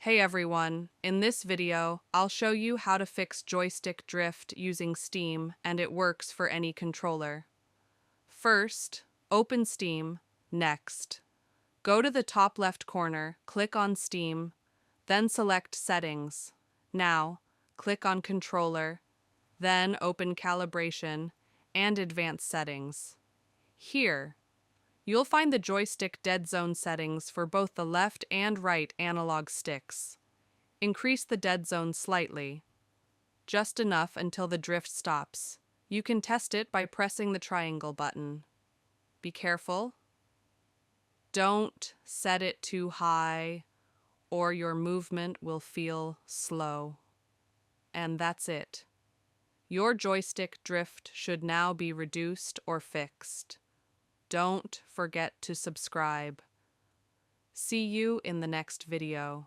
Hey everyone, in this video, I'll show you how to fix joystick drift using Steam, and it works for any controller. First, open Steam. Next, go to the top left corner, click on Steam, then select Settings. Now, click on Controller, then open Calibration and Advanced Settings. Here, you'll find the joystick dead zone settings for both the left and right analog sticks. Increase the dead zone slightly, just enough until the drift stops. You can test it by pressing the triangle button. Be careful. Don't set it too high, or your movement will feel slow. And that's it. Your joystick drift should now be reduced or fixed. Don't forget to subscribe. See you in the next video.